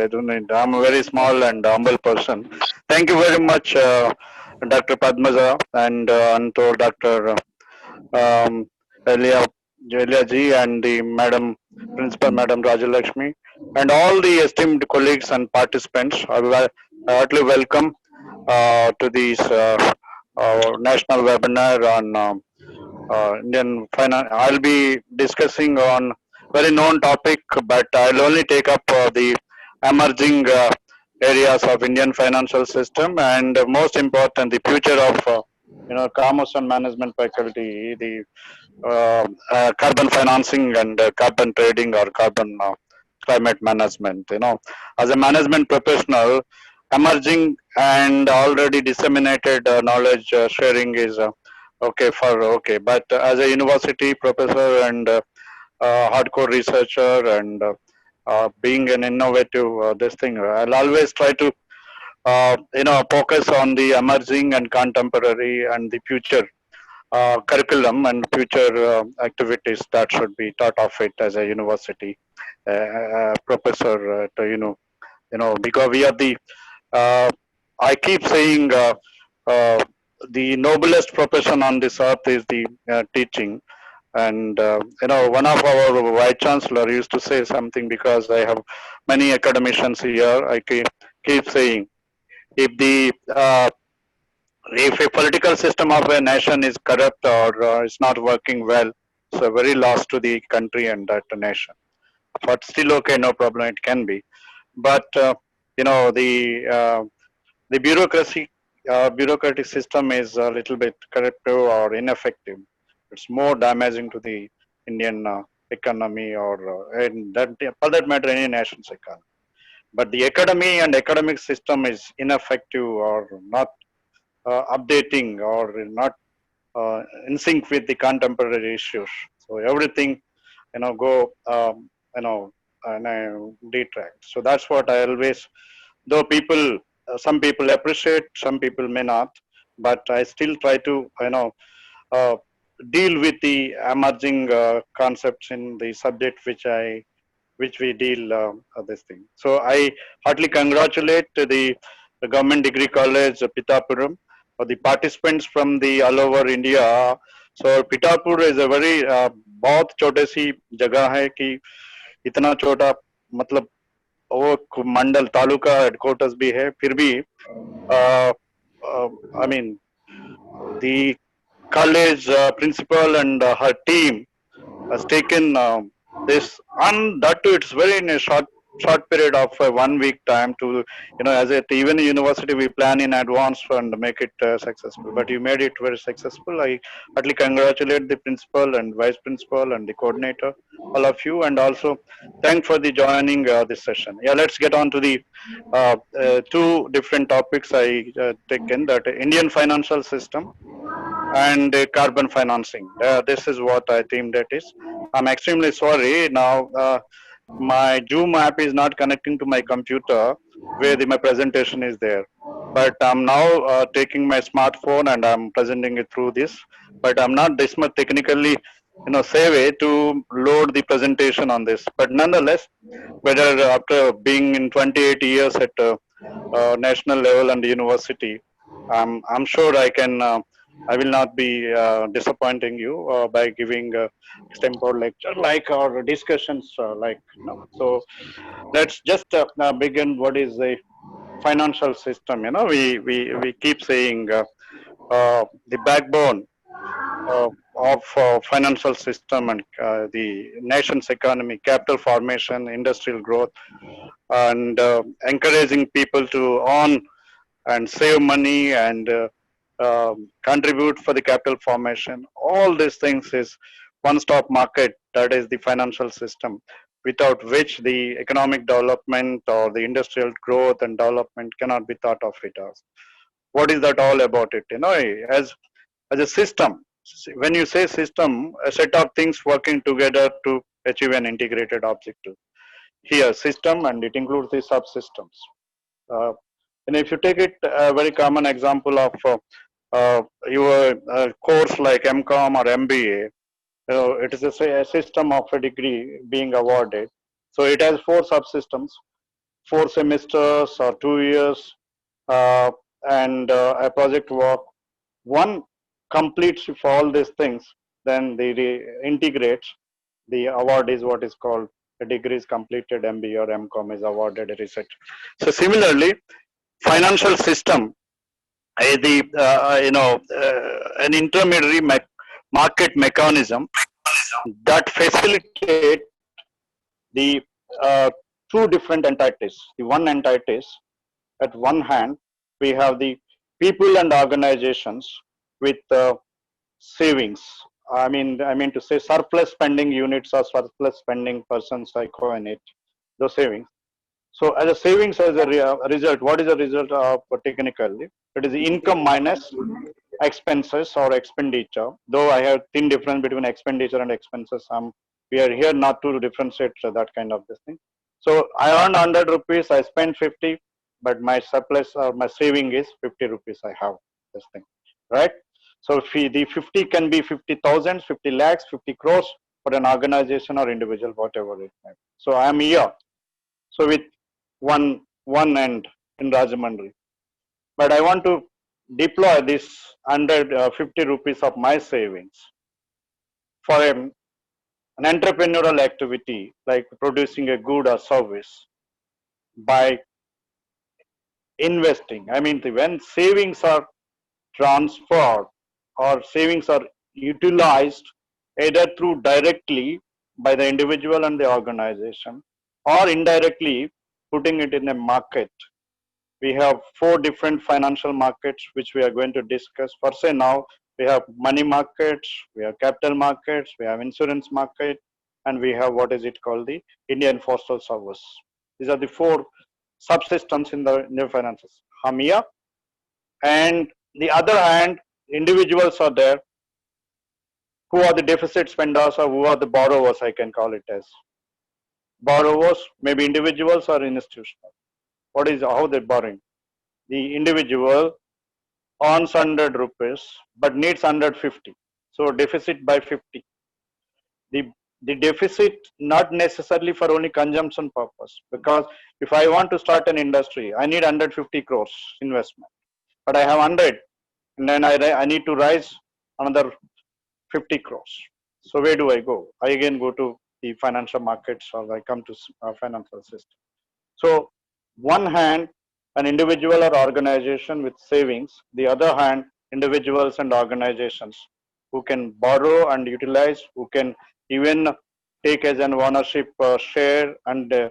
I don't need, I'm a very small and humble person. Thank you very much, Dr. Padmaja and to Dr. Um, Elia, Elia ji and the Madam Principal Madam Rajalakshmi and all the esteemed colleagues and participants. I heartily welcome to this national webinar on Indian finance. I'll be discussing on very known topic, but I'll only take up the emerging areas of Indian financial system and most important, the future of commerce and management faculty, the carbon financing and carbon trading or carbon climate management. As a management professional, emerging and already disseminated knowledge sharing is okay. But as a university professor and hardcore researcher and being an innovative this thing, I'll always try to focus on the emerging and contemporary and the future curriculum and future activities that should be taught of it as a university professor. Because we are the I keep saying the noblest profession on this earth is the teaching. And one of our vice chancellor used to say something because I have many academicians here. I keep saying if the if a political system of a nation is corrupt or is not working well, so very loss to the country and that nation. But still okay, no problem. It can be, but you know the bureaucratic system is a little bit corruptive or ineffective. It's more damaging to the Indian economy or for that matter any nation's economy. But the academy and academic system is ineffective or not updating or not in sync with the contemporary issues. So everything, go, and detract. So that's what I always, though people, some people appreciate, some people may not, but I still try to, uh, deal with the emerging concepts in the subject which we deal this thing. So I heartily congratulate the Government Degree College, Pithapuram, for the participants from the all over India. So Pithapuram is a very बहुत छोटे सी जगह है कि इतना छोटा मतलब वो मंडल taluka headquarters भी है फिर भी I mean the college principal and her team has taken this, and that too it's very in a short period of 1 week time to as a even a university we plan in advance and make it successful, but you made it very successful. I heartily congratulate the principal and vice principal and the coordinator, all of you, and also thank for the joining this session. Yeah, let's get on to the two different topics I taken, that Indian financial system and carbon financing. This is what I think that is. I'm extremely sorry now. My Zoom app is not connecting to my computer where my presentation is there. But I'm now taking my smartphone and I'm presenting it through this. But I'm not this much technically, savvy to load the presentation on this. But nonetheless, whether after being in 28 years at national level and university, I'm sure I will not be disappointing you by giving extempore lecture like our discussions So let's just begin. What is the financial system? We keep saying the backbone of financial system and the nation's economy, capital formation, industrial growth, and encouraging people to earn and save money and contribute for the capital formation. All these things is one-stop market, that is the financial system, without which the economic development or the industrial growth and development cannot be thought of it as. What is that all about it? As a system, when you say system, a set of things working together to achieve an integrated objective. Here, system, and it includes the subsystems. And if you take it a very common example of your course like MCOM or MBA, it is a system of a degree being awarded. So it has 4 subsystems. 4 semesters or 2 years, uh, and a project work. One completes for all these things, then they integrates. The award is what is called the degree is completed, MBA or MCOM is awarded a research. So similarly, financial system, an intermediary market mechanism that facilitate the two different entities. The one entities, at one hand, we have the people and organizations with savings. I mean to say surplus spending units or surplus spending persons, I coin it, those savings. So as a savings as a result, what is the result of technically? It is the income minus expenses or expenditure. Though I have thin difference between expenditure and expenses. We are here not to differentiate that kind of this thing. So I earned 100 rupees, I spent 50, but my surplus or my saving is 50 rupees. I have this thing, right? So the 50 can be 50,000, 50 lakhs, 50 crores for an organization or individual, whatever it may be. So I am here. So with one end in Rajamandri, but I want to deploy this 150 rupees of my savings for an entrepreneurial activity like producing a good or service by investing. I mean, when savings are transferred or savings are utilized either through directly by the individual and the organization or indirectly putting it in a market. We have 4 different financial markets which we are going to discuss. For say now, we have money markets, we have capital markets, we have insurance market, and we have what is it called, the Indian Postal Service. These are the 4 subsystems in the finances. Hamia, and the other hand, individuals are there who are the deficit spenders or who are the borrowers, I can call it as. Borrowers, maybe individuals or institutional. What is how they're borrowing? The individual earns 100 rupees but needs 150. So deficit by 50. The, the deficit not necessarily for only consumption purpose, because if I want to start an industry, I need 150 crores investment, but I have 100 and then I need to raise another 50 crores. So where do I go? I again go to the financial markets or I come to financial system. So one hand, an individual or organization with savings, the other hand, individuals and organizations who can borrow and utilize, who can even take as an ownership share and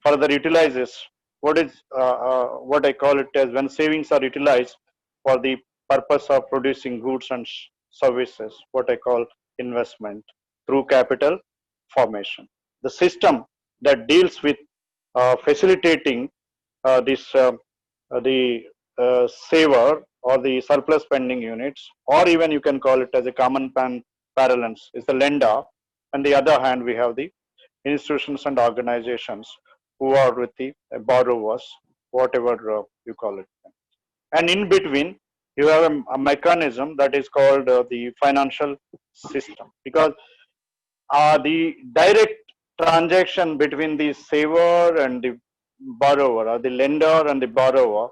further utilizes what I call it as when savings are utilized for the purpose of producing goods and services, what I call investment through capital formation. The system that deals with facilitating the saver or the surplus spending units, or even you can call it as a common parlance, is the lender, and the other hand we have the institutions and organizations who are with the borrowers, whatever you call it. And in between, you have a mechanism that is called the financial system, because the direct transaction between the saver and the borrower, or the lender and the borrower,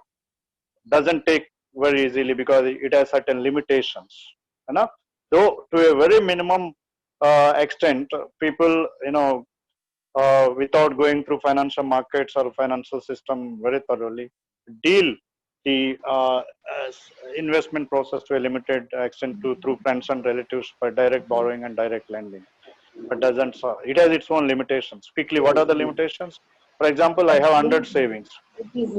doesn't take very easily because it has certain limitations. You know? Though to a very minimum extent, people, without going through financial markets or financial system very thoroughly, deal the investment process to a limited extent through friends and relatives by direct borrowing and direct lending, but doesn't solve. It has its own limitations. Quickly, what are the limitations? For example, I have 100 savings,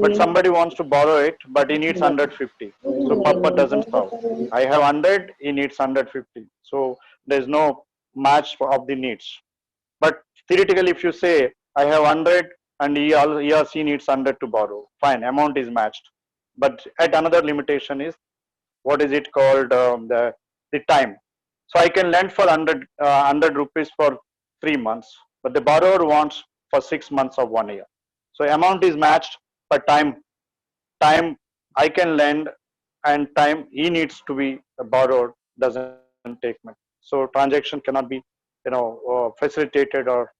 but somebody wants to borrow it, but he needs 150. So Papa doesn't solve. I have 100, he needs 150. So there's no match of the needs. But theoretically, if you say I have 100 and he or she needs 100 to borrow, fine, amount is matched. But at another limitation is what is it called, the time. So I can lend for 100 rupees for 3 months, but the borrower wants for 6 months or 1 year. So amount is matched, but time I can lend and time he needs to be borrowed doesn't take much. So transaction cannot be facilitated or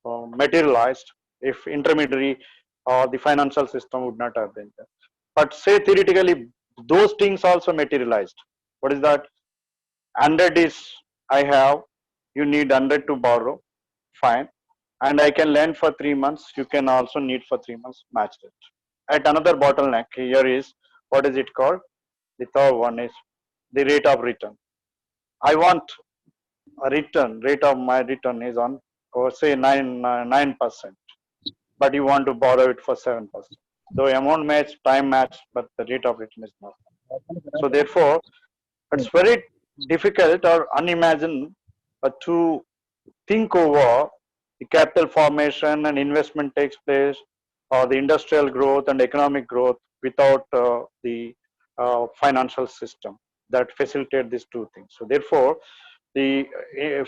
materialized if intermediary the financial system would not have been there. But say theoretically, those things also materialized. What is that? 100 is I have, you need 100 to borrow, fine. And I can lend for 3 months, you can also need for 3 months, match it. At another bottleneck here is, what is it called? The third one is the rate of return. I want a return, rate of my return is on, or say 9%, but you want to borrow it for 7%. So amount match, time match, but the rate of return is not. So therefore, it's very difficult or unimagined to think over the capital formation and investment takes place, or the industrial growth and economic growth without the financial system that facilitate these two things. So therefore, the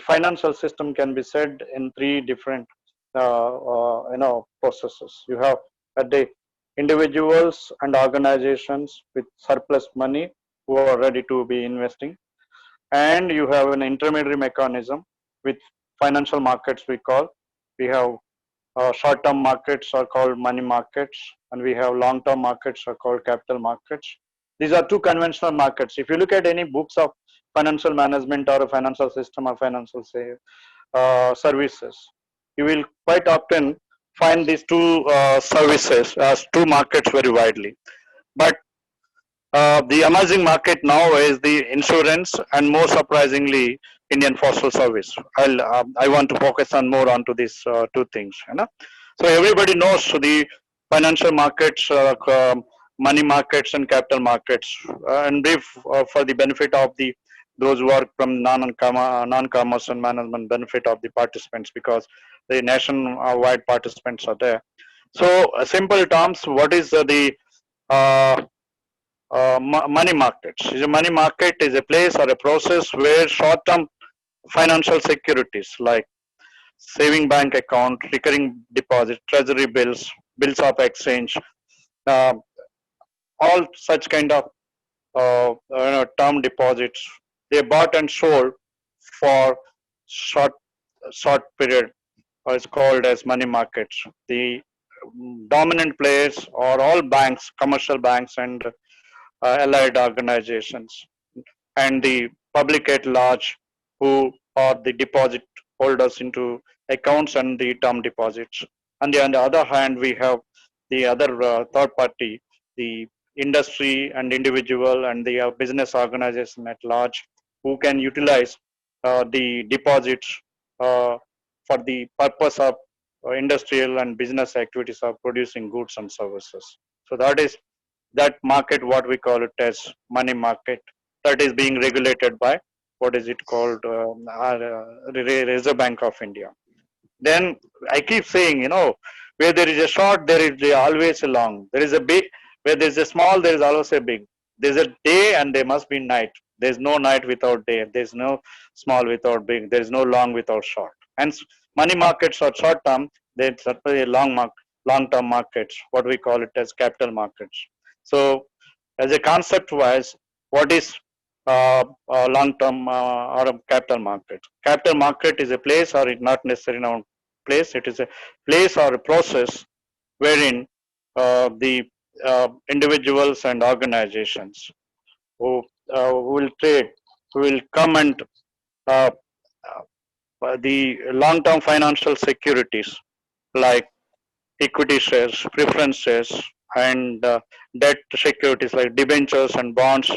financial system can be said in three different processes. You have at the individuals and organizations with surplus money who are ready to be investing, and you have an intermediary mechanism with financial markets. We have short-term markets are called money markets, and we have long-term markets are called capital markets. These are two conventional markets. If you look at any books of financial management or a financial system or financial services, you will quite often find these two services as two markets very widely. But the emerging market now is the insurance, and more surprisingly, Indian postal service. I want to focus on more onto these two things. You know? So everybody knows the financial markets, money markets, and capital markets. And brief for the benefit of the those who are from non-commerce and management, benefit of the participants, because the nationwide participants are there. So simple terms, what is the uh, money markets? The money market is a place or a process where short-term financial securities like saving bank account, recurring deposit, treasury bills, bills of exchange, uh, all such kind of term deposits, they bought and sold for short short period, or is called as money markets. The dominant players are all banks, commercial banks, and allied organizations, and the public at large, who are the deposit holders into accounts and the term deposits. And on the other hand, we have the other third party, the industry and individual and the business organization at large, who can utilize the deposits uh, for the purpose of industrial and business activities of producing goods and services. So that market, what we call it as money market, that is being regulated by, what is it called, Reserve Bank of India. Then I keep saying, where there is a short, there is always a long. There is a big, where there is a small, there is always a big. There is a day and there must be night. There is no night without day. There is no small without big. There is no long without short. And money markets are short term. There is certainly long term markets, what we call it as capital markets. So as a concept wise, what is long term or a capital market? Capital market is a place, or it not necessarily now place. It is a place or a process wherein the individuals and organizations who will trade, who will come and uh, the long-term financial securities like equity shares, preference shares, and debt securities like debentures and bonds,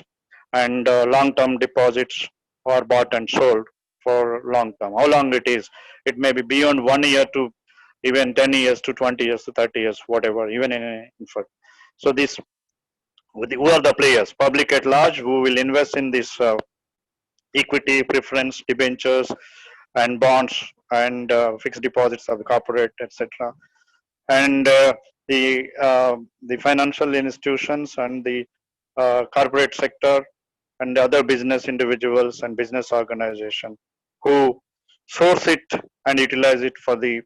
and long-term deposits are bought and sold for long term. How long it is? It may be beyond 1 year to even 10 years to 20 years to 30 years, whatever, even in fact. So this, who are the players? Public at large, who will invest in this equity, preference, debentures, and bonds, and fixed deposits of the corporate, etc. And the financial institutions and the corporate sector and the other business individuals and business organization who source it and utilize it for the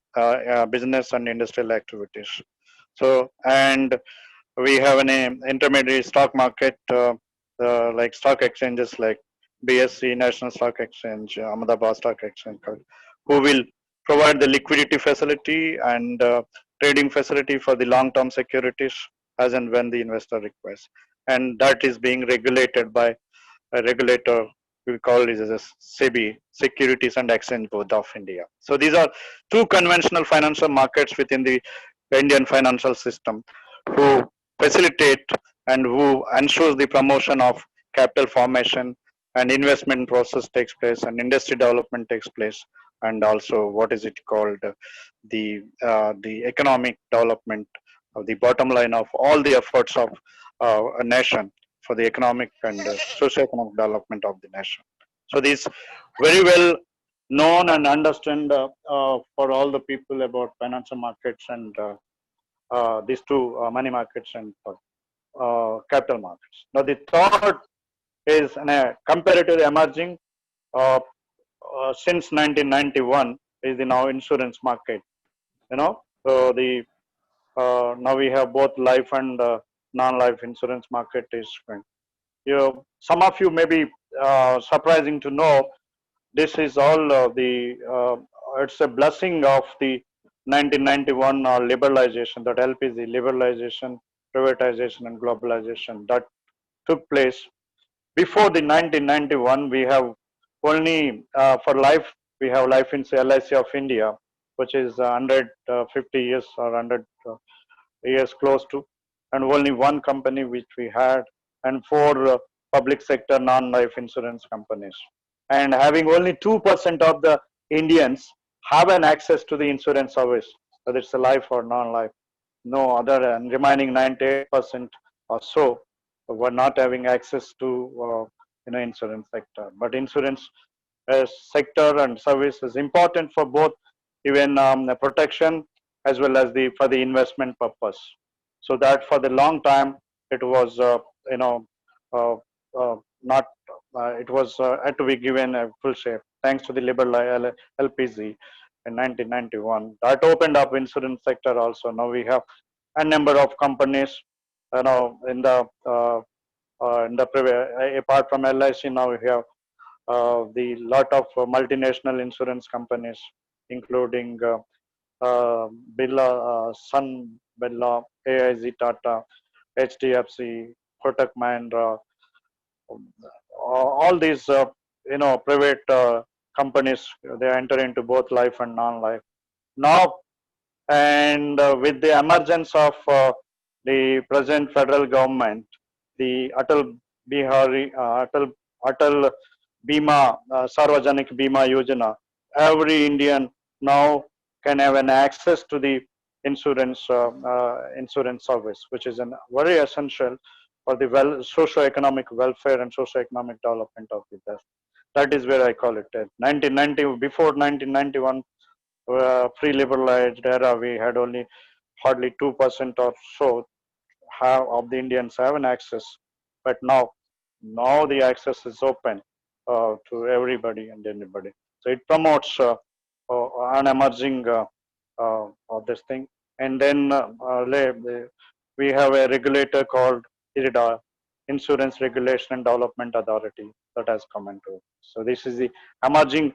business and industrial activities. So, and we have an intermediary stock market, like stock exchanges like BSC, National Stock Exchange, Ahmedabad Stock Exchange, who will provide the liquidity facility and trading facility for the long-term securities as and when the investor requests. And that is being regulated by a regulator. We call it as a SEBI, Securities and Exchange Board of India. So these are two conventional financial markets within the Indian financial system who facilitate and who ensures the promotion of capital formation and investment process takes place and industry development takes place, and also what is it called, the economic development of the bottom line of all the efforts of a nation for the economic and socio-economic development of the nation. So these very well known and understand for all the people about financial markets and these two money markets and capital markets. Now the third is a comparative emerging since 1991 is the now insurance market. So the now we have both life and non-life insurance market is going. Some of you may be surprising to know this is all it's a blessing of the 1991 liberalization, that LPG liberalization, privatization and globalization that took place. Before the 1991, we have only for life, we have life in LIC of India, which is 150 years or 100 years close to, and only one company which we had, and four public sector non-life insurance companies. And having only 2% of the Indians have an access to the insurance service, whether it's a life or non-life. No other, and remaining 98% or so were not having access to insurance sector. But insurance sector and service is important for both even the protection as well as for the investment purpose. So that for the long time it was not it was had to be given a full shape thanks to the liberal LPG in 1991. That opened up insurance sector also. Now we have a number of companies, in the apart from LIC, now we have the lot of multinational insurance companies, including Birla, Sun Birla, AIG Tata, HDFC, Kotak Mahindra, all these private companies, they enter into both life and non-life now. And with the emergence of the present federal government, the Atal Bima Sarvajanik Bima Yojana, every Indian now can have an access to the insurance service, which is very essential for the socio-economic welfare and socio-economic development of the best. That is where I call it. 1990, before 1991, free liberalized era, we had only hardly 2% or so of the Indians have an access, but now the access is open to everybody and anybody. So it promotes an emerging of this thing. And then we have a regulator called IRDA, Insurance Regulation and Development Authority, that has come into. So this is the emerging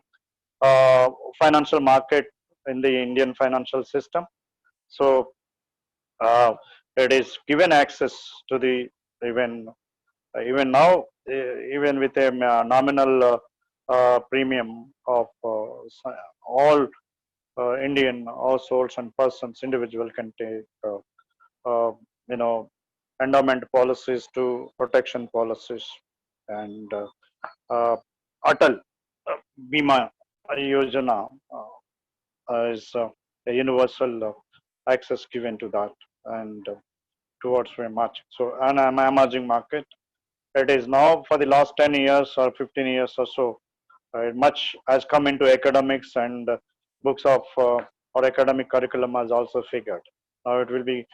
financial market in the Indian financial system. So it is given access to the even now, even with a nominal premium of all Indian households and persons, individual can take endowment policies to protection policies, and Atal Bima Yojana is a universal access given to that, and towards very much. So an emerging market. It is now for the last 10 years or 15 years or so, much has come into academics, and books of or academic curriculum has also figured. Now it will be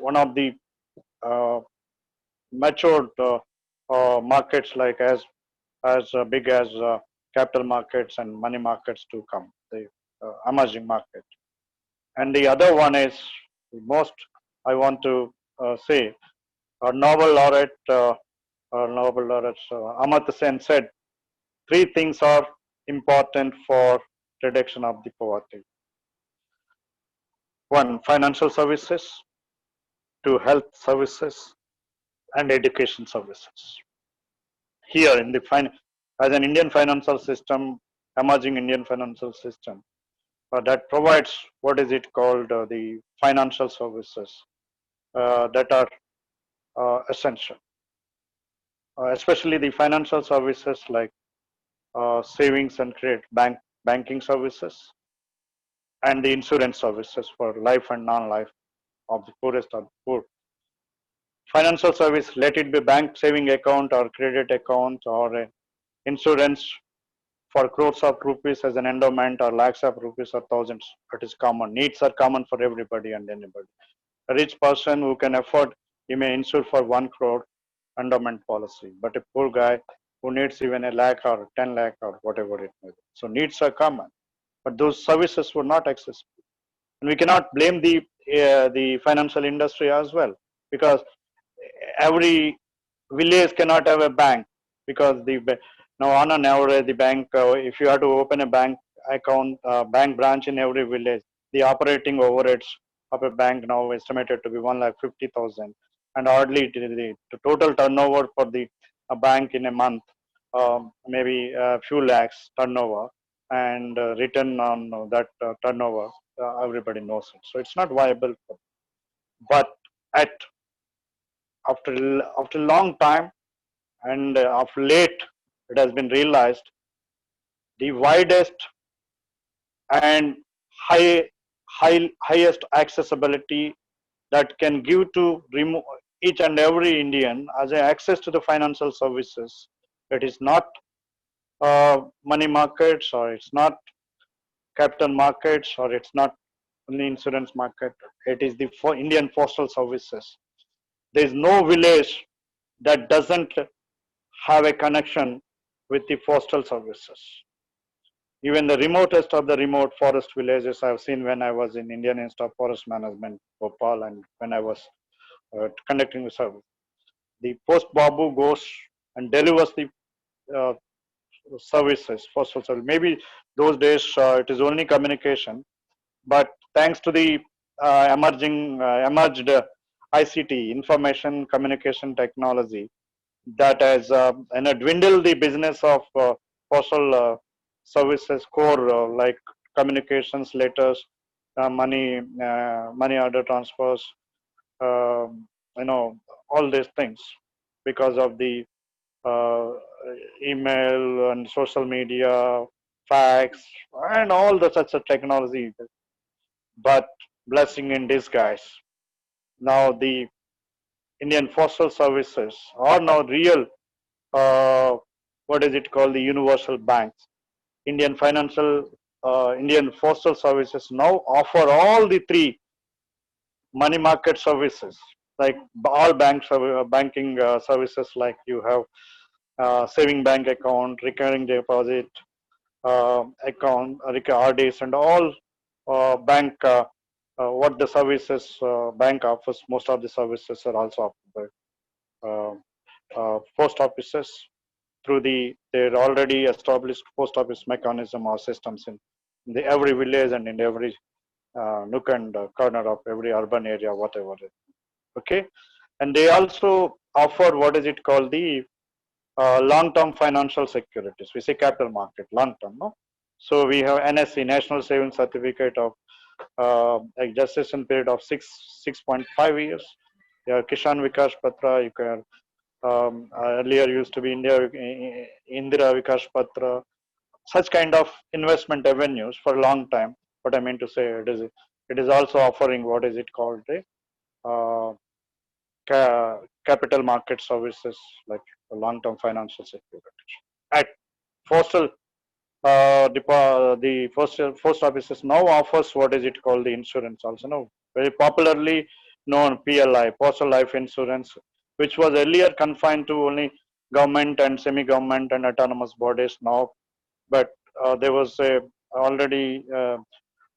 one of the matured markets, like as big as capital markets and money markets to come, the emerging market. And the other one is the most I want to say, Nobel laureate Amartya Sen said, 3 things are important for reduction of the poverty. one, financial services, two, health services, and education services. Here in the as an Indian financial system, emerging Indian financial system, that provides what is it called the financial services that are essential, especially the financial services like savings and credit, banking services, and the insurance services for life and non-life of the poorest of the poor. Financial service, let it be bank saving account or credit account or insurance for crores of rupees as an endowment or lakhs of rupees or thousands. It is common. Needs are common for everybody and anybody. A rich person who can afford, he may insure for 1 crore endowment policy, but a poor guy who needs even a lakh or 10 lakh or whatever it may be. So needs are common, but those services were not accessible. And we cannot blame the financial industry as well, because every village cannot have a bank, because now on an average the bank, if you have to open a bank account, bank branch in every village, the operating overheads of a bank now estimated to be 1,50,000, and hardly the total turnover for the bank in a month, maybe a few lakhs turnover, and return on that turnover, everybody knows it. So it's not viable. But at after a long time, and of late, it has been realized the widest and highest accessibility that can give to each and every Indian as a access to the financial services. It is not money markets, or it's not capital markets, or it's not only insurance market. It is the Indian postal services. There is no village that doesn't have a connection with the postal services. Even the remotest of the remote forest villages I've seen when I was in Indian Institute of Forest Management, Bhopal, and when I was conducting the service. The post babu goes and delivers the uh, services, postal service. Maybe those days it is only communication, but thanks to the emerged ICT, information communication technology, that has dwindled the business of postal services core, like communications, letters, money order transfers, um, all these things, because of the uh, email and social media, fax, and all the such a technology. But blessing in disguise, now the Indian postal services are now real, uh, what is it called, the universal banks. Indian postal services now offer all the three money market services, like all banking services, like you have saving bank account, recurring deposit account, RDs, and all bank what the services bank offers. Most of the services are also offered by post offices through their already established post office mechanism or systems in every village and in every nook and corner of every urban area, whatever. Okay, and they also offer what is it called, the long-term financial securities. We say capital market, long-term, no? So we have NSC, National Savings Certificate of a gestation period of 6.5 years. You have Kishan Vikas Patra. You can earlier used to be Indira Vikas Patra. Such kind of investment avenues for a long time. What I mean to say, it is also offering what is it called, uh, capital market services, like long-term financial security. At postal, the post offices now offers what is it called, the insurance also now, very popularly known PLI, postal life insurance, which was earlier confined to only government and semi-government and autonomous bodies now. But there was a already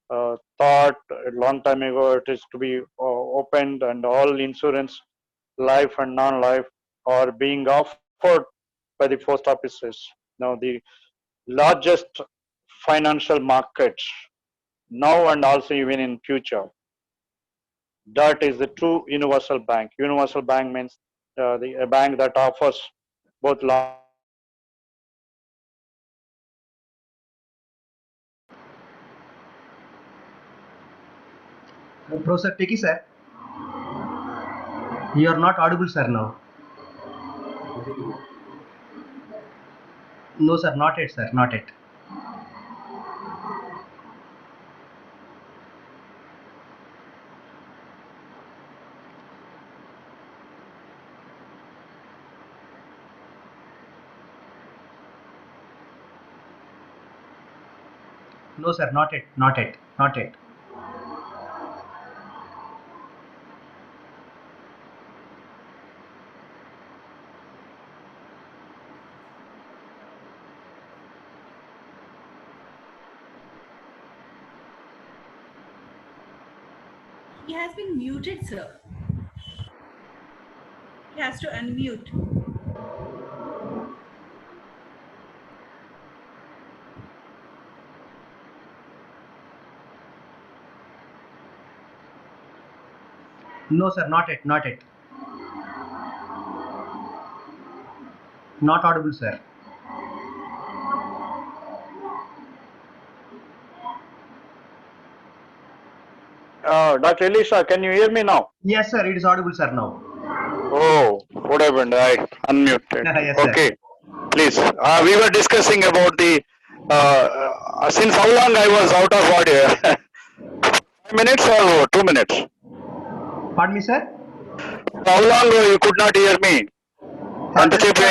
thought a long time ago it is to be opened, and all insurance, life and non-life, are being offered by the post offices. Now the largest financial markets now, and also even in future, that is the true universal bank. Universal bank means a bank that offers both long-term and short-term financial securities. Prof.S.Teki, sir, you are not audible, sir, now. No, sir, not yet, sir, not yet. No, sir, not yet, not yet, not yet. He has been muted, sir. He has to unmute. No, sir, not yet, not yet. Not audible, sir. Dr. Elisha, can you hear me now? Yes, sir, it is audible, sir, now. Oh, what happened? I unmuted. Yes, sir. Okay, please. We were discussing about the. Since how long I was out of audio? 5 minutes or 2 minutes? Pardon me, sir? How long you could not hear me? Just అంతసేపు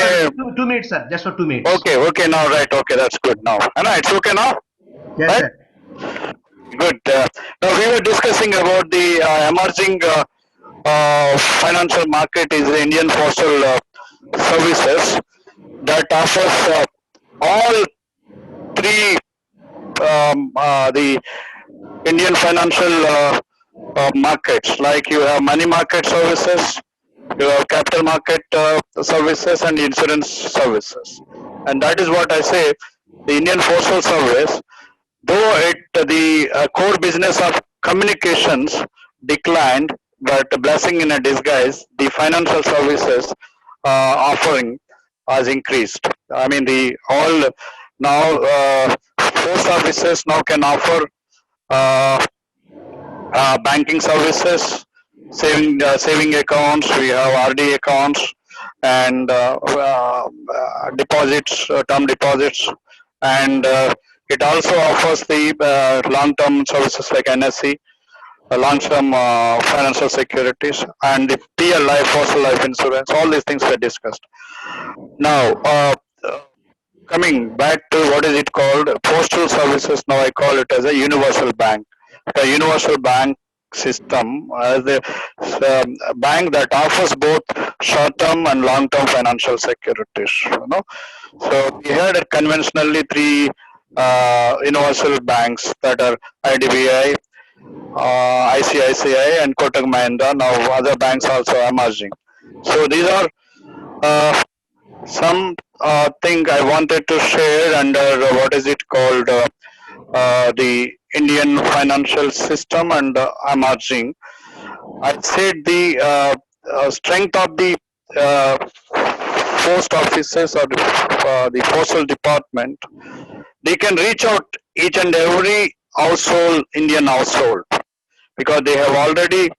for 2 minutes, sir, just for 2 minutes. Okay, now right. Okay, that's good now. It's okay now? Yes, Right? sir. Good. Now we were discussing about the emerging financial market is the Indian postal services that offers all three the Indian financial markets. Like you have money market services, you have capital market services, and insurance services. And that is what I say. The Indian postal service, though the core business of communications declined, but blessing in a disguise, the financial services offering has increased. I mean, the all now post offices now can offer uh, banking services, saving accounts. We have RD accounts and deposits, term deposits, and it also offers the long-term services like NSC, long-term financial securities, and the PL life, postal life insurance. All these things were discussed. Now, coming back to what is it called postal services, now I call it as a universal bank. The universal bank system as the bank that offers both short-term and long-term financial securities, so we had conventionally three universal banks that are IDBI, ICICI, and Kotak Mahindra. Now other banks also emerging. So these are uh, some thing I wanted to share under what is it called the Indian financial system and emerging. I said the strength of the uh, post offices or the postal department. They can reach out each and every household, Indian household, because they have already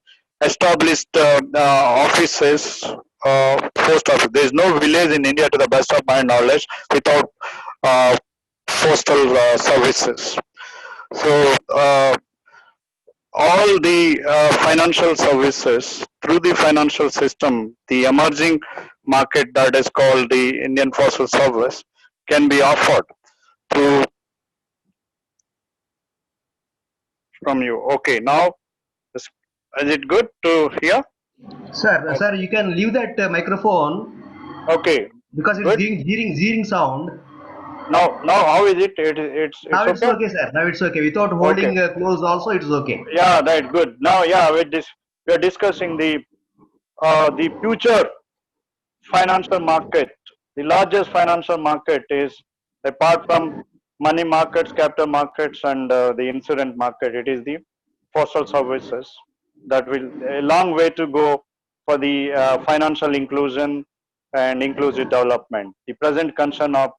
established offices, post office. There is no village in India, to the best of my knowledge, without uh, postal services. So all the financial services through the financial system, the emerging market that is called the Indian postal service can be offered through from you. Okay, now is it good to hear? Sir, you can leave that microphone Okay, because it's good. giving hearing sound. Now how is it? Now It's it's okay. okay, sir. Now it's okay. Without Okay. holding close, also it's okay. Yeah, right. Good. Now, yeah, with this we are discussing the future financial market. The largest financial market is, apart from money markets, capital markets, and the insurance market, it is the postal services. that will a long way to go for the financial inclusion and inclusive development. The present concern of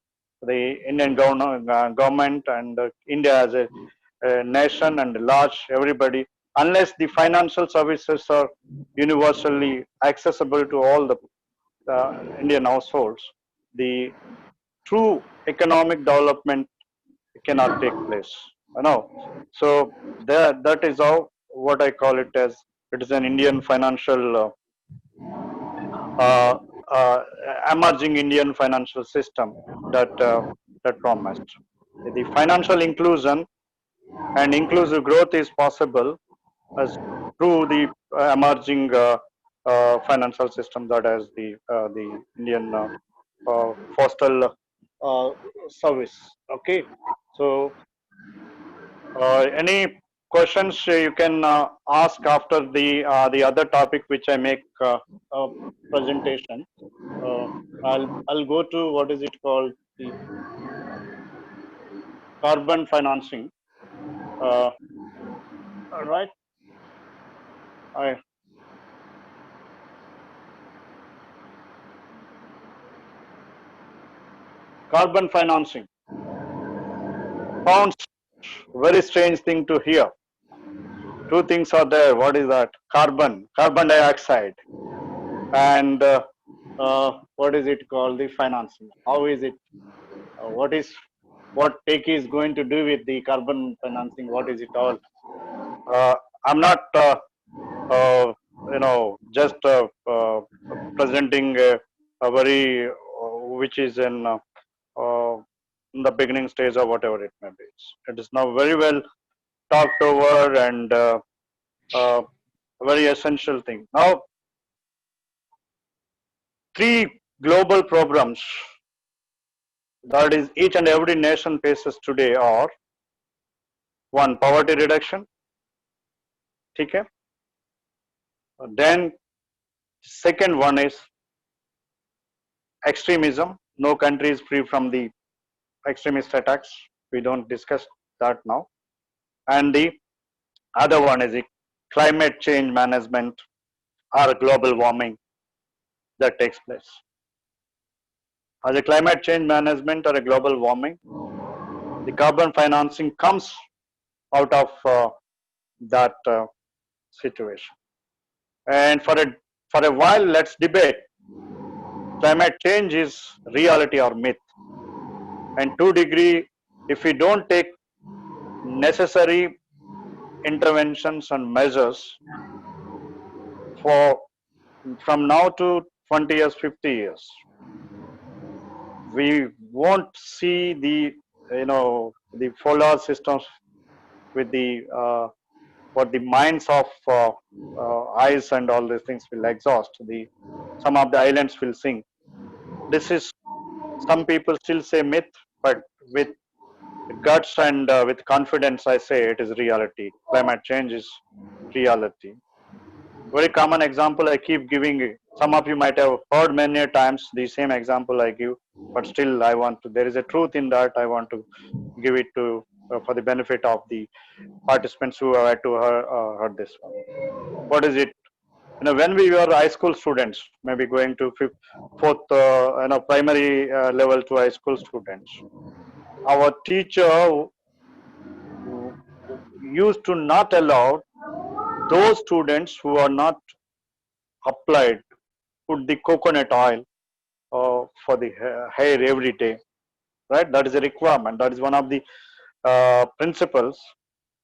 the Indian government and India as a nation and large everybody, unless the financial services are universally accessible to all the Indian households, the true economic development cannot take place. You know, so that is how what I call it as it is an Indian financial uh, uh, emerging Indian financial system that that promised. The financial inclusion and inclusive growth is possible as through the emerging financial system that is the Indian postal uh, service. Okay, so any questions you can ask after the other topic which I make presentation. Uh, I'll go to what is it called the carbon financing. Uh, all right, I carbon financing sounds very strange thing to hear. Two things are there. What is that? Carbon dioxide, and what is it called? The financing. How is it? What Teki is going to do with the carbon financing? What is it all? I'm not, just presenting a very, which is uh, in the beginning stage or whatever it may be. It is now very well talked over and a very essential thing. Now, three global problems that is each and every nation faces today are one, poverty reduction, okay? Then second one is extremism. No country is free from the extremist attacks. We don't discuss that now. And the other one is the climate change management or global warming that takes place. As a climate change management or a global warming, the carbon financing comes out of that situation. And for a while, let's debate climate change is reality or myth. And to degree, if we don't take necessary interventions and measures for from now to 20 years, 50 years, we won't see the solar systems with the what the mines of ice and all these things will exhaust. The some of the islands will sink. This is some people still say myth, but with guts and with confidence, I say it is reality. Climate change is reality. Very common example I keep giving. Some of you might have heard many times the same example I give, but still I want to. There is a truth in that. I want to give it to for the benefit of the participants who have had to heard this one. What is it? When we were high school students, maybe going to fourth, primary level to high school students, our teacher used to not allow those students who are not applied put the coconut oil for the hair every day, right? That is a requirement. That is one of the principles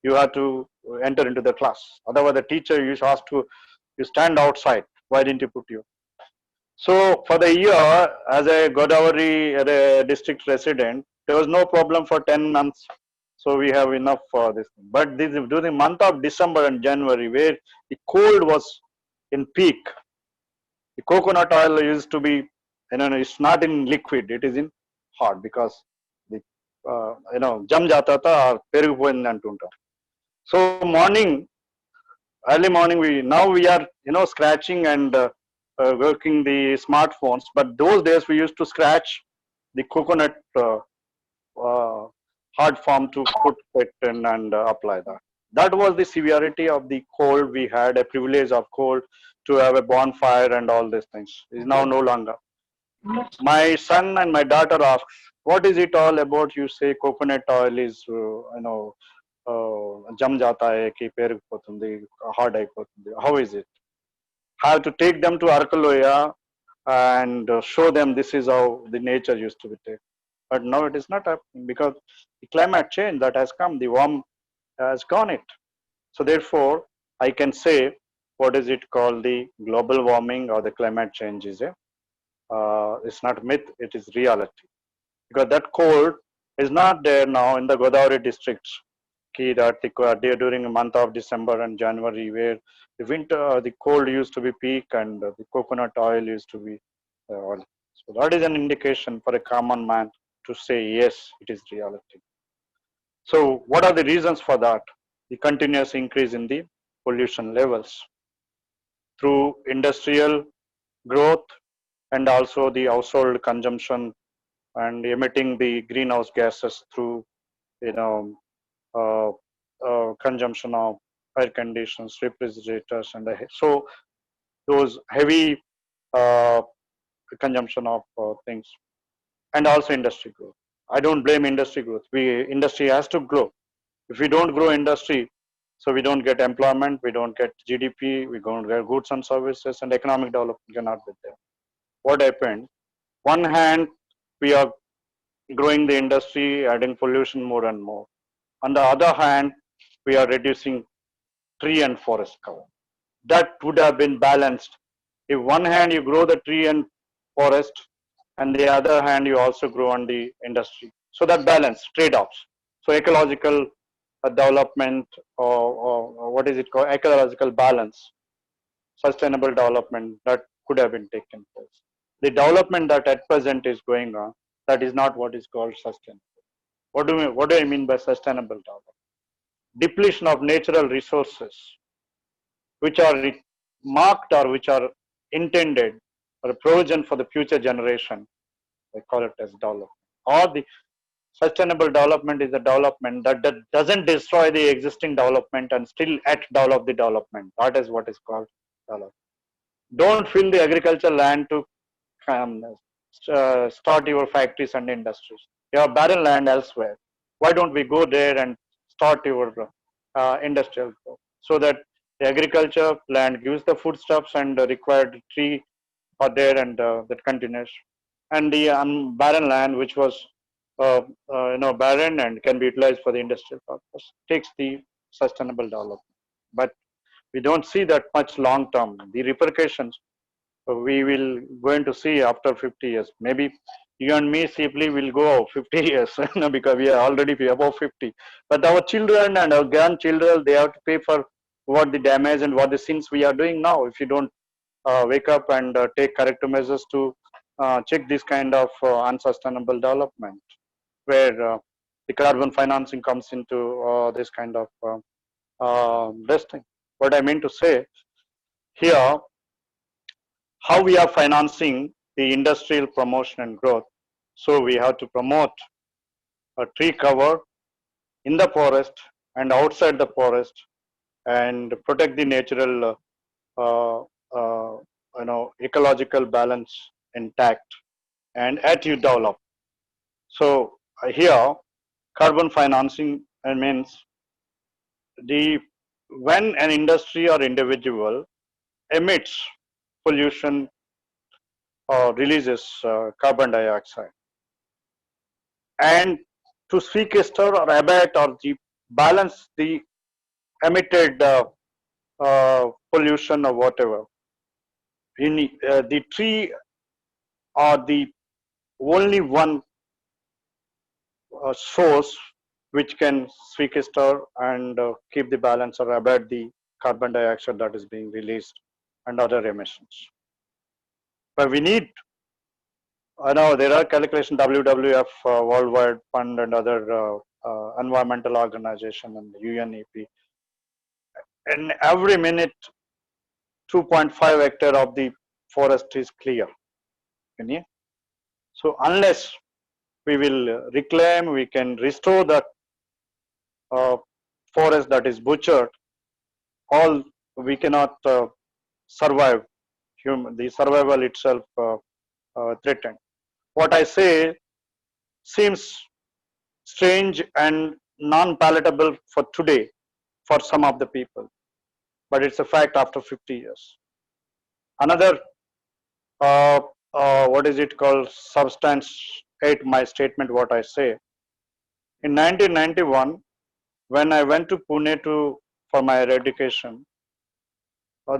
you have to enter into the class. Otherwise, the teacher is asked to you stand outside. Why didn't you put you? So for the year, as a Godavari district resident, there was no problem for 10 months. So we have enough for this. But during the month of December and January, where the cold was in peak, the coconut oil used to be, it's not in liquid, it is in hot because the, jam jata tha or perigipoyindi antuntaru. So early morning, we are, scratching and working the smartphones, but those days we used to scratch the coconut uh, hard form to put it in and apply that. That was the severity of the cold. We had a privilege of cold to have a bonfire and all these things. Is now no longer. My son and my daughter asks, "What is it all about? You say coconut oil is, jam jata hai ki perikupotundi, hard అయిపోతుంది. How is it? Have to take them to Arkaloya and show them this is how the nature used to be taken. But now it is not happening because the climate change that has come, the warm has gone it. So therefore, I can say what is it called, the global warming or the climate change is a, it's not myth, it is reality. Because that cold is not there now in the Godavari districts, that during the month of December and January, where the winter, the cold used to be peak and the coconut oil used to be oil. So that is an indication for a common man to say, yes, it is reality. So what are the reasons for that? The continuous increase in the pollution levels through industrial growth and also the household consumption and emitting the greenhouse gases through, you know, uh, consumption of air conditioners, refrigerators, and so those heavy uh, consumption of things, and also industry growth. I don't blame industry growth. Industry has to grow. If we don't grow industry, so we don't get employment, we don't get GDP, we don't get goods and services, and economic development cannot be there. What happened? One hand, we are growing the industry, adding pollution more and more. On the other hand, we are reducing tree and forest cover. That would have been balanced. If one hand you grow the tree and forest, and the other hand you also grow on the industry. So that balance, trade-offs. So ecological development, or what is it called? Ecological balance, sustainable development that could have been taken place. The development that at present is going on, that is not what is called sustainable. What do I mean by sustainable development? Depletion of natural resources, which are marked or which are intended for a provision for the future generation. I call it as development. Or the sustainable development is a development that doesn't destroy the existing development and still at develop the development. That is what is called development. Don't fill the agricultural land to um, start your factories and industries. You have barren land elsewhere. Why don't we go there and start your industrial growth, so that the agriculture land gives the foodstuffs and the required tree are there, and that continues. And the barren land, which was barren and can be utilized for the industrial purpose, takes the sustainable development. But we don't see that much long term. The repercussions we will going to see after 50 years. Maybe you and me simply will go 50 years because we are already above 50. But our children and our grandchildren, they have to pay for what the damage and what the sins we are doing now. If you don't wake up and take corrective measures to check this kind of unsustainable development, where the carbon financing comes into this kind of this thing. What I mean to say here, how we are financing the industrial promotion and growth. So we have to promote a tree cover in the forest and outside the forest, and protect the natural, uh, uh, ecological balance intact, and as you develop. So here, carbon financing means the when an industry or individual emits pollution or releases carbon dioxide, and to sequester or abate or balance the emitted pollution or whatever, the tree are the only one source which can sequester and keep the balance or abate the carbon dioxide that is being released and other emissions. But we need, I know there are calculations, WWF, World Wide Fund, and other environmental organization, and UNEP. And every minute, 2.5 hectare of the forest is clear. So unless we will reclaim, we can restore that forest that is butchered, all we cannot survive. The survival itself threatened. What I say seems strange and non-palatable for today for some of the people, but it's a fact after 50 years. Another, what is it called, substantiate my statement, what I say. In 1991, when I went to Pune for my education,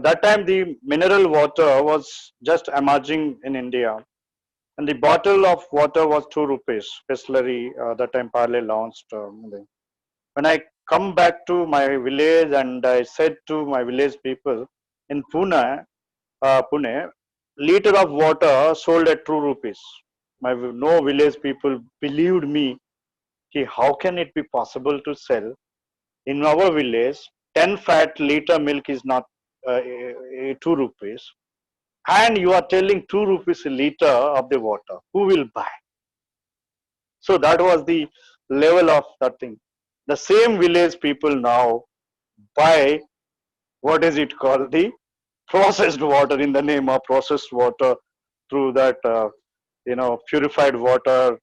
that time the mineral water was just emerging in India, and the bottle of water was 2 rupees. Bisleri, that time Parle launched. When I come back to my village and I said to my village people in Pune, liter of water sold at 2 rupees. No village people believed me. How can it be possible to sell in our village 10 fat liter milk is not 2 rupees, and you are telling 2 rupees a liter of the water? Who will buy? So that was the level of that thing. The same village people now buy, what is it called, the processed water, in the name of processed water, through that purified water.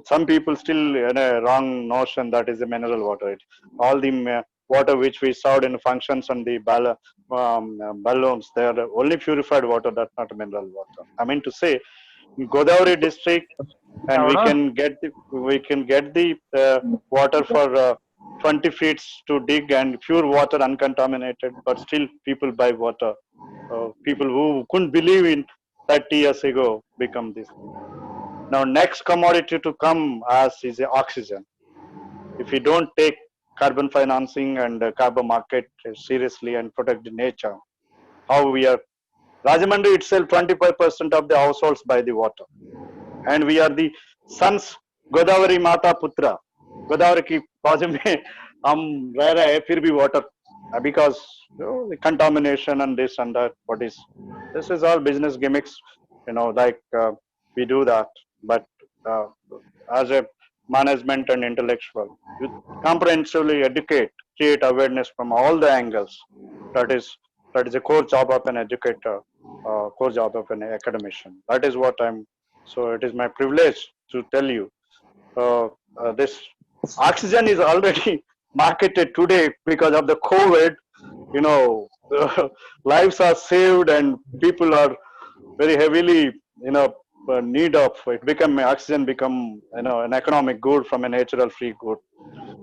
Some people still in a wrong notion that is a mineral water. All the water which we served in functions and the balloons, they are only purified water. That's not mineral water. I mean to say, in Godavari district, and we can get the water for 20 feet to dig, and pure water, uncontaminated, but still people buy water. People who couldn't believe in 30 years ago become this thing. Now next commodity to come as is oxygen. If we don't take carbon financing and carbon market seriously and protect the nature, how we are, Rajahmundry itself 25% of the households buy the water, and we are the sons Godavari Mata Putra. Godavari ki bazu mein hum reh rahe hain, fir bhi water, because the contamination and this and that. This is all business gimmicks, like we do that, but uh, as a management and intellectual, you comprehensively educate, create awareness from all the angles. That is a core job of an educator, core job of an academician. That is what I'm. So it is my privilege to tell you, this oxygen is already marketed today because of the COVID. You know, lives are saved and people are very heavily, need of it. Oxygen become, an economic good from a natural free good.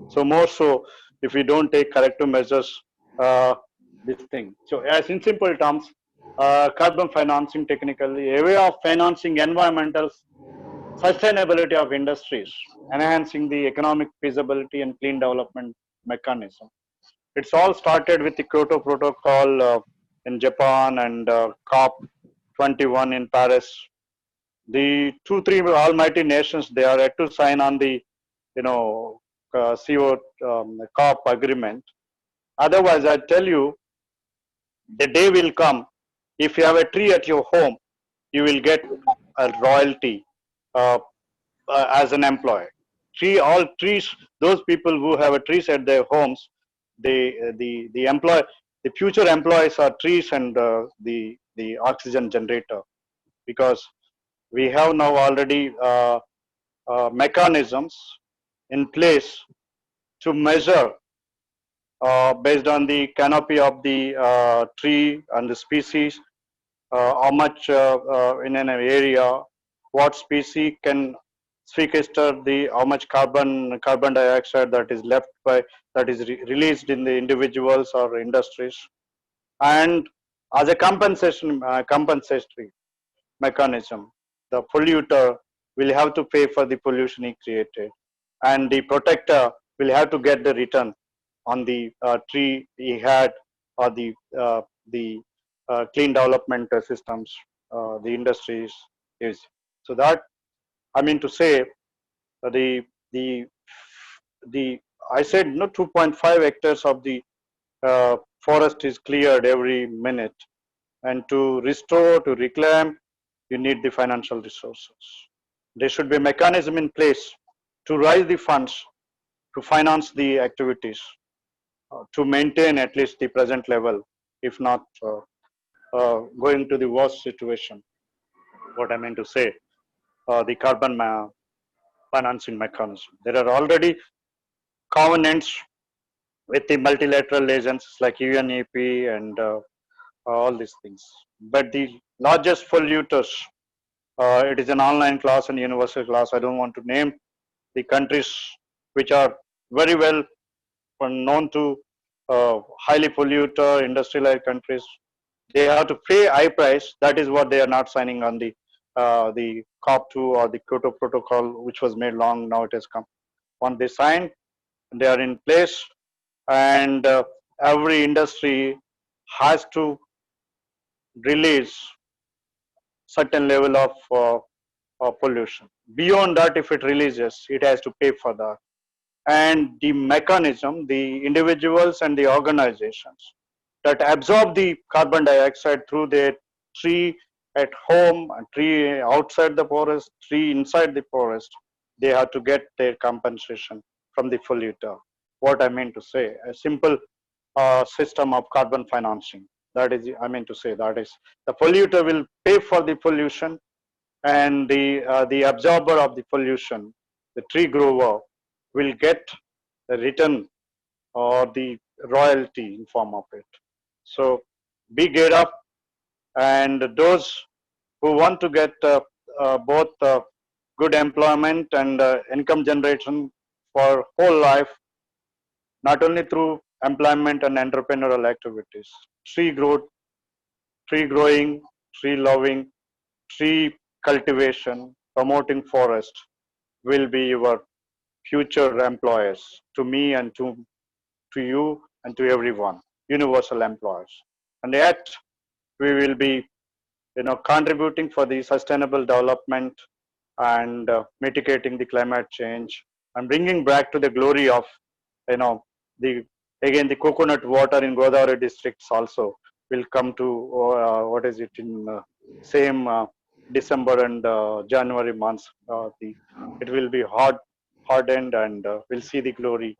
So more so, if we don't take corrective measures, this thing. So as in simple terms, carbon financing technically a way of financing environmental sustainability of industries, enhancing the economic feasibility and clean development mechanism. It's all started with the Kyoto Protocol in Japan and COP 21 in Paris. The 2, 3 almighty nations, they are yet to sign on the, CO COP agreement. Otherwise, I tell you, the day will come. If you have a tree at your home, you will get a royalty uh, as an employee. All trees, those people who have a trees at their homes, the future employees are trees and the oxygen generator, because we have now already mechanisms in place to measure, based on the canopy of the tree and the species, how much in an area, what species can sequester the how much carbon dioxide that is left by, that is released in the individuals or industries, and as a compensatory mechanism, the polluter will have to pay for the pollution he created, and the protector will have to get the return on the tree he had, or the clean development systems the industries is. So that, I mean to say, the the the I said, 2.5 hectares of the forest is cleared every minute, and to restore, to reclaim, you need the financial resources. There should be a mechanism in place to raise the funds to finance the activities. to maintain at least the present level, if not going to the worst situation. What I mean to say, the carbon financing mechanism. There are already covenants with the multilateral agencies like UNEP and all these things. But the largest polluters, it is an online class and universal class. I don't want to name the countries which are very well known to highly polluter industrialized countries. They have to pay high price. That is what they are not signing on the COP2 or the Kyoto Protocol, which was made long. Now it has come. Once they sign, they are in place, and every industry has to release certain level of pollution. Beyond that, if it releases, it has to pay for that. And the mechanism, the individuals and the organizations that absorb the carbon dioxide through their tree at home, a tree outside the forest, tree inside the forest, they have to get their compensation from the polluter. What I mean to say, a simple system of carbon financing. That is, I mean to say, that is the polluter will pay for the pollution, and the absorber of the pollution, the tree grower, will get the return or the royalty in form of it. So be geared up, and those who want to get both good employment and income generation for whole life, not only through employment and entrepreneurial activities, tree growth, tree growing, tree loving, tree cultivation, promoting forest will be your future employers, to me and to you and to everyone, universal employers. And yet we will be, contributing for the sustainable development and mitigating the climate change and bringing back to the glory of, the again the coconut water in Godavari districts also will come to what is it in same December and January months. It will be hardened, and we'll see the glory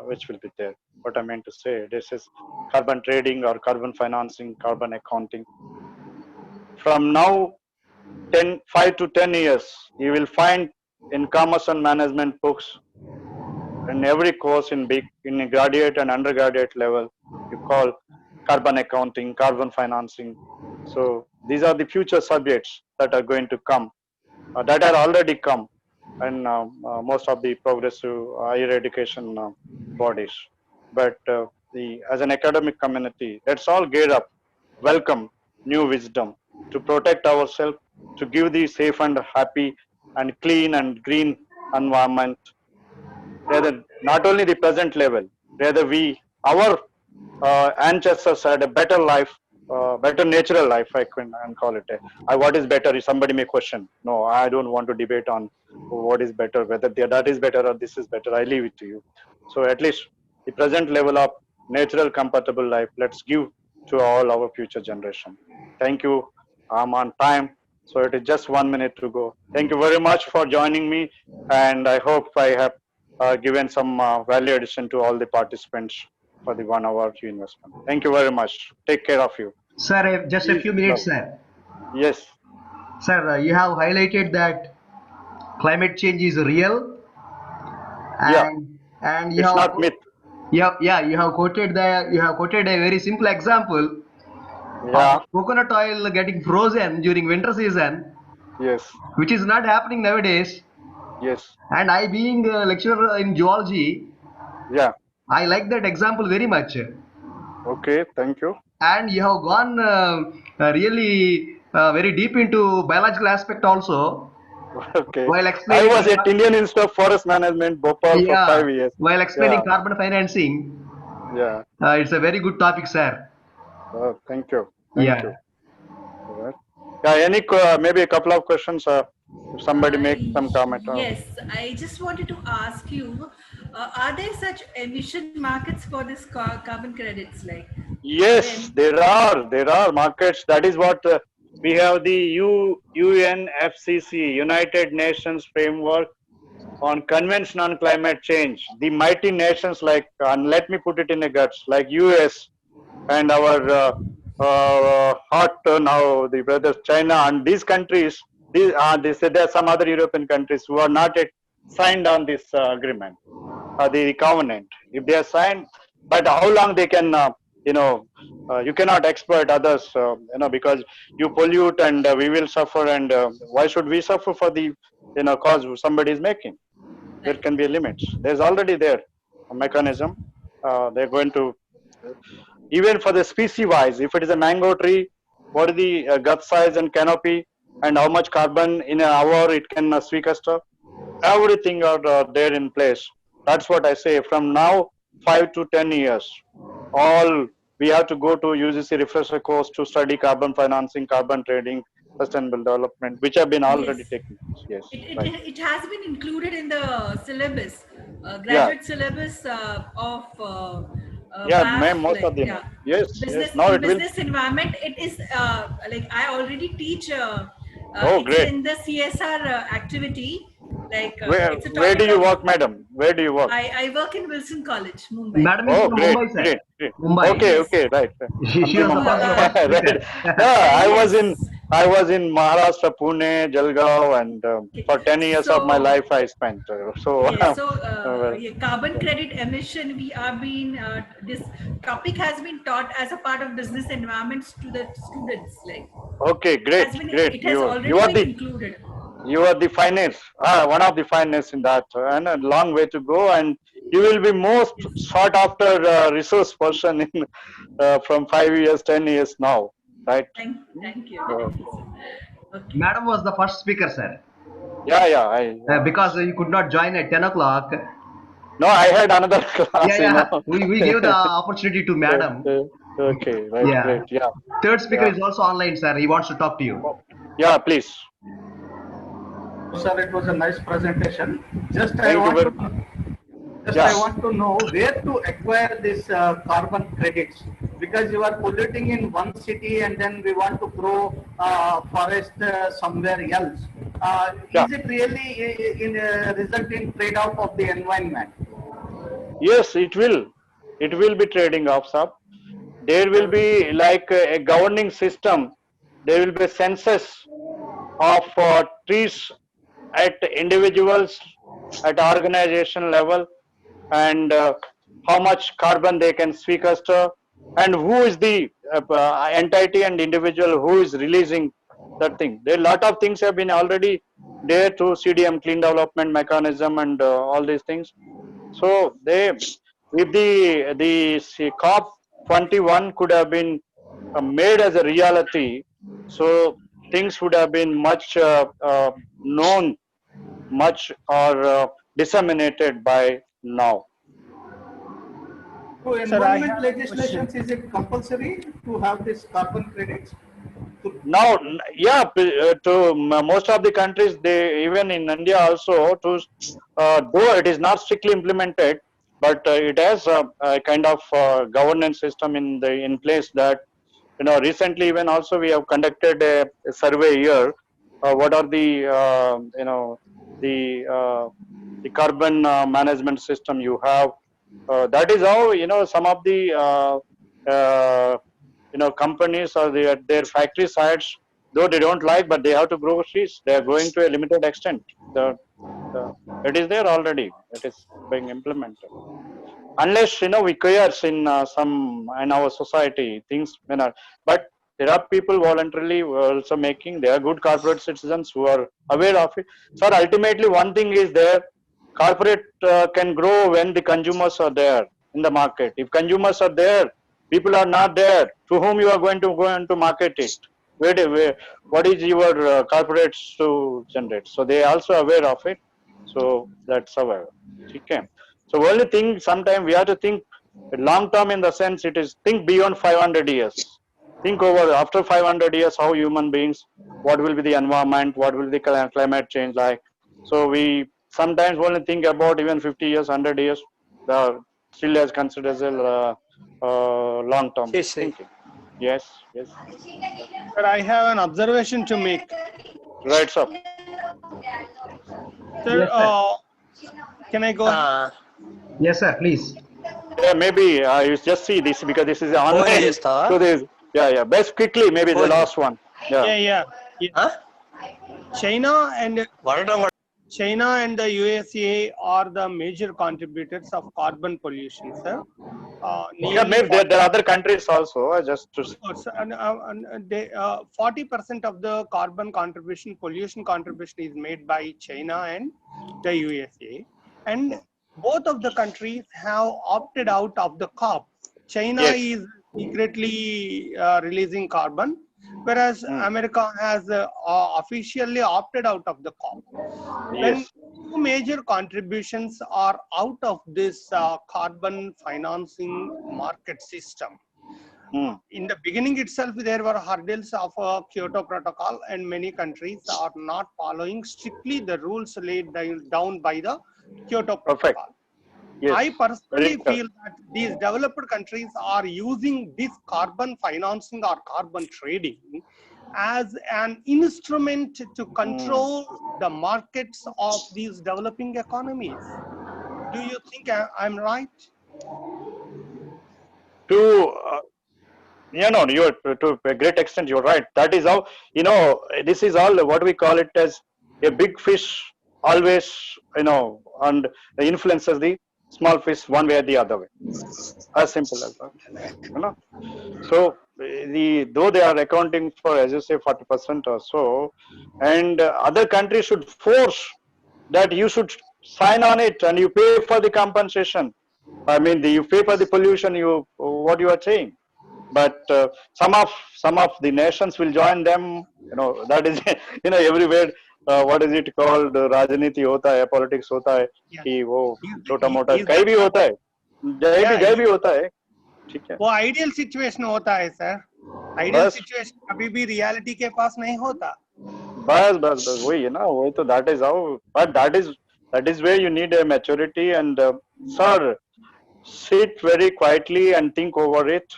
which will be there. What I meant to say, this is carbon trading or carbon financing, carbon accounting. From now 5 to 10 years, you will find in commerce and management books, in every course in a graduate and undergraduate level, you call carbon accounting, carbon financing. So these are the future subjects that are going to come, that are already come, and most of the progressive higher education bodies. But as an academic community, let's all gear up, welcome new wisdom to protect ourselves, to give the safe and happy and clean and green environment, rather not only the present level, rather our ancestors had a better life, better natural life, I can and call it. What is better? Somebody may question. No, I don't want to debate on what is better, whether that is better or this is better. I leave it to you. So at least the present level of natural compatible life, let's give to all our future generation. Thank you. I'm on time. So it is just 1 minute to go. Thank you very much for joining me, and I hope I have given some value addition to all the participants for the 1 hour investment. Thank you very much. Take care of you. Sir, just a Peace, few minutes, love. sir. Yes. Sir, you have highlighted that climate change is real, Yeah. and It's not myth. you have quoted a very simple example of Yeah. coconut oil getting frozen during winter season, Yes. which is not happening nowadays. Yes. And I, being a lecturer in geology, Yeah. I like that example very much. Okay. Thank you. And you have gone really very deep into biological aspect also, Okay. while I explaining was at Indian Institute of Forest Management, Bhopal, for yeah, 5 years. while explaining Yeah. carbon financing. Yeah. It's a very good topic, sir. Thank you. Thank you. Yeah. All right. Yeah. Maybe a couple of questions. If somebody Uh, make some comment. yes, I just wanted to ask you, are there such emission markets for this carbon credits? Like Yes, when, there are. There are markets. That is what we have the UNFCC, United Nations Framework on convention on climate change, the mighty nations like, and let me put it in a guts, like US and our hot now the brothers China and these countries, they said there are some other European countries who are not yet signed on this agreement, the covenant. If they are signed, but how long they can, you cannot exploit others, because you pollute and we will suffer, and why should we suffer for the, cause somebody is making? There Right. can be limits. There's already there a mechanism. They're going to, even for the species wise, if it is a mango tree, what is the gut size and canopy, and how much carbon in an hour it can sequester? Everything are there in place. That's what I say. From now, 5 to 10 years, all we have to go to UGC refresher course to study carbon financing, carbon trading, sustainable development, which have been already Yes. taking place. Yes, It, right. it, it has been included in the syllabus, Yeah, graduate syllabus of yeah, BAF, most like, of them. yeah, Yes, yes. business Now in it will. business environment. It is like I already teach. Oh, It's great. in the CSR activity. Like it's a Where do topic you of. work, madam? Where do you work? I work in Wilson College, Mumbai. Madam is Oh, from great, Mumbai, sir. great, great. Mumbai. Okay, Yes. okay, right. She From the was the So first, Mumbai, first right? speaker. No, yes. I was in Maharashtra, Pune, Jalgaon, and Okay. for 10 years of my So life I spent. So, yes, so well, yeah, carbon yeah. credit emission, we are being this topic has been taught as a part of business environments to the students. Like Okay, great, great. it has You already are been the included. finest, one of the finest in that, and a long way to go. And you will be most Yes, sought after resource person in from 5 years, 10 years now, right? thank you. Uh, Okay. Madam was the first speaker, sir. yeah, yeah. Because you could not join at 10 o'clock. No, I had another Yeah, class, yeah. We gave the opportunity to Madam. Okay, right, Yeah. great. Yeah, Third speaker yeah. is also online, sir. He wants to talk to you. Yeah, please. Sir, it was a nice presentation. Thank you very. Just Yeah, I want to know where to acquire this carbon credits, because you are polluting in one city and then we want to grow forest somewhere else. yeah. Is it really in result in trade-off of the environment? Yes, it will. It will be trading off, sir. There will be like a governing system. There will be a census of trees at individuals, at organization level, and how much carbon they can sequester, and who is the entity and individual who is releasing that thing. There are a lot of things have been already there through CDM, clean development mechanism, and all these things. So they, if the COP 21 could have been made as a reality, so things would have been much known, much or disseminated by now. So Sir, I environment have a question. legislations, is it compulsory to have this carbon credits? Now, yeah, to most of the countries, they even in India also, to though it is not strictly implemented, but it has a kind of governance system in place that, recently even also we have conducted a survey here. What are the the the carbon management system you have? That is how, some of the uh, companies or at their factory sites, though they don't like, but they have to grow trees. They are going to a limited extent. The it is there already. It is being implemented. Unless we chaos in some in our society, things may not. But there are people voluntarily who are also making. They are good corporate citizens who are aware of it. So ultimately, one thing is there. Corporate can grow when the consumers are there in the market. If consumers are there, people are not there. To whom you are going to go and to market it? What is your corporates to generate? So they are also aware of it. So that's our. Okay. So only thing, sometimes we have to think long term, in the sense it is think beyond 500 years. Think over after 500 years how human beings, what will be the environment, what will be the climate change like. So we sometimes only think about even 50 years, 100 years, the still as considered as a long term Yes, sir. thinking. Yes, yes. Sir, I have an observation to make. Right, sir. Sir, Yes, sir. Can I go ahead? Yes, sir. Please. Yeah, maybe you just see this because this is Phone online. చేస్తావా? So this, yeah. Best quickly, maybe the Phone. last one. Yeah. Yeah. Huh? China and వాడటం కూడా. China and the USA are the major contributors of carbon pollution, sir. Yeah, Nearly maybe there are other countries also. Just to of course, and they 40% of the carbon contribution, pollution contribution is made by China and the USA, and both of the countries have opted out of the COP. China Yes. is secretly releasing carbon, whereas America has officially opted out of the COP. When yes. two major contributions are out of this carbon financing market system, in the beginning itself, there were hurdles of a Kyoto Protocol, and many countries are not following strictly the rules laid down by the Kyoto Perfect. Protocol. Yes. I personally Very feel that these developed countries are using this carbon financing or carbon trading as an instrument to control the markets of these developing economies. Do you think I'm right? To you're to a great extent you're right. That is how this is all what we call it as a big fish always and influences the small fish one way or the other way. As simple as that. So though they are accounting for, as you say, 40% or so, and other countries should force that you should sign on it and you pay for the compensation. I mean, you pay for the pollution. What you are saying, but some of the nations will join them. That is everywhere. What is it called? Rajniti hota hai, politics hota hai. Yeah. कि वो छोटा Is मोटा that कहीं भी होता है, जय भी होता है. ठीक है. वो आइडियल सिचुएशन होता है सर. आइडियल बस सिचुएशन कभी भी रियलिटी के पास नहीं होता. बस वही है ना, वही तो. That is how, but that is where you need a maturity and sir, sit very quietly and think over it.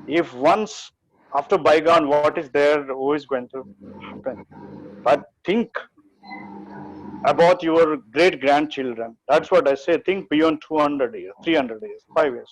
If once after bygone what is there, who is going to happen? But think about your great grandchildren. That's what I say. Think beyond 200 years, 300 years, 5 years.